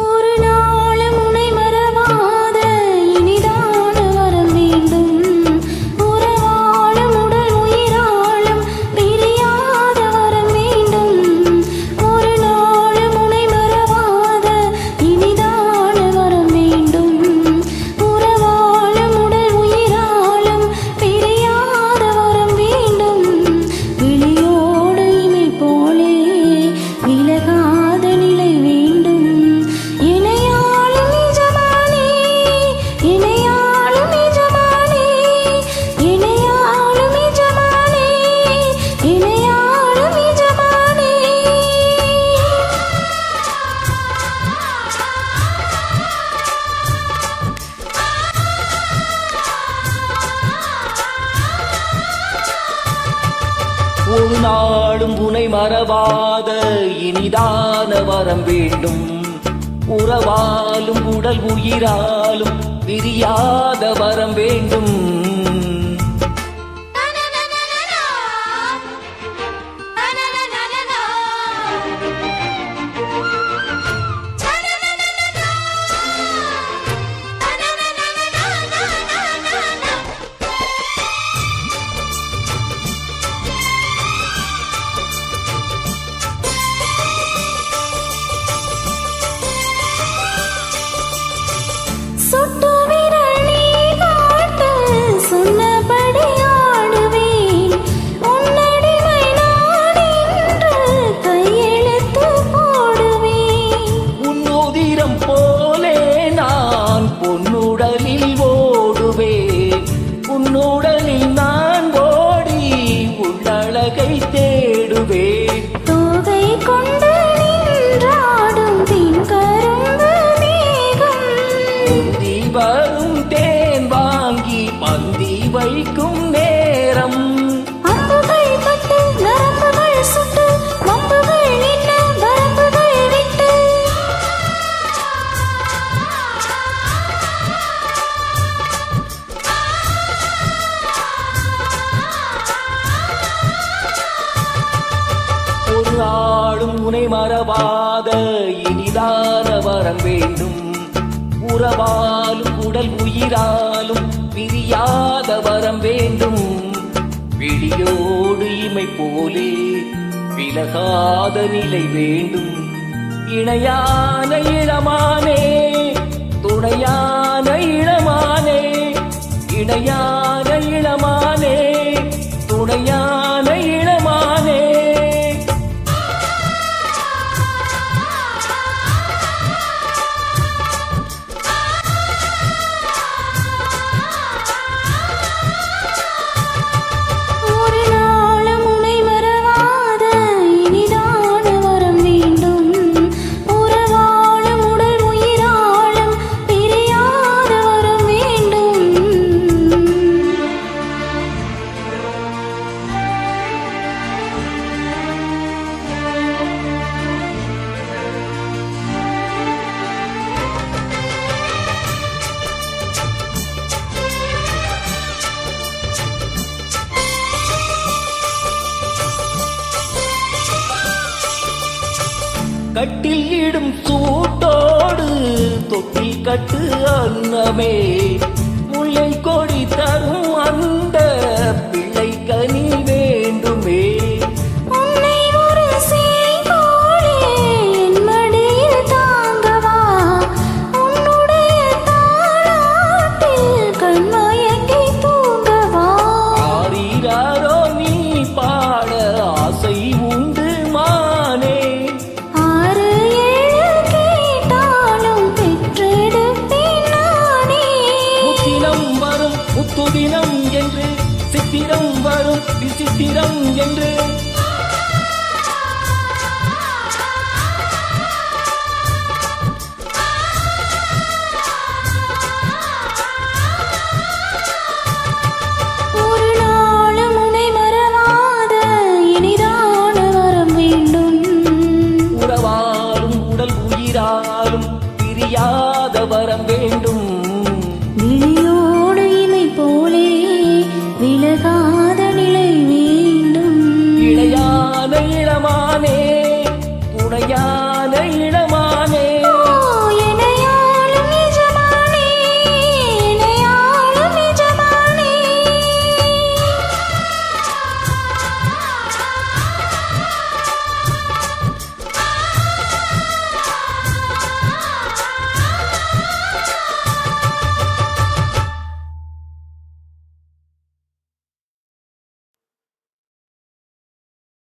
ஒரு நாளும் உனை மறவாத இனிதான வரம் வேண்டும். உறவாலும் உடல் உயிராலும் பிரியாத வரம் வேண்டும். உன்னுடலில் நான் ஓடி உள்ளழகை தேடுவேன். தோகை கொண்டு நின்றாடும் தின்கரும்பு மேகம், உந்தி வரும் தேன் வாங்கி பந்தி வைக்கும் நேரம். அம்புகள் பட்டு நரம்புகள் சுட்டு வம்புகள் நின்ன வரம்புகள் விட்டு நாளும் உனை மறவாத இனிதான வரம் வேண்டும். உறவாலும் உடல் உயிராலும் பிரியாத வரம் வேண்டும். விழியோடு இமை போலே விலகாத நிலை வேண்டும். இணையான இளமானே துணையான இளமானே, இணையான இளமானே துணையான இளமானே. கட்டில் இடும் சூட்டோடு தொட்டில் கட்டு அன்னமே, முல்லை கொடி தரும் அந்த பிள்ளை கனி வேண்டுமே. உன்னை ஒரு சேய்கோழே என் மடியில் தாங்கவா, உன்னுடைய தாலாட்டில் கண்மயங்கி தூங்கவா. ஆரீராரோ நீ பாட ஆசை உண்டு மானே. முத்துதினம் என்று சித்திரம் வரும் விசித்திரம் என்று ஒரு நாளும் உனை மறவாத இனிதான வரம் வேண்டும். இளமானே துணையா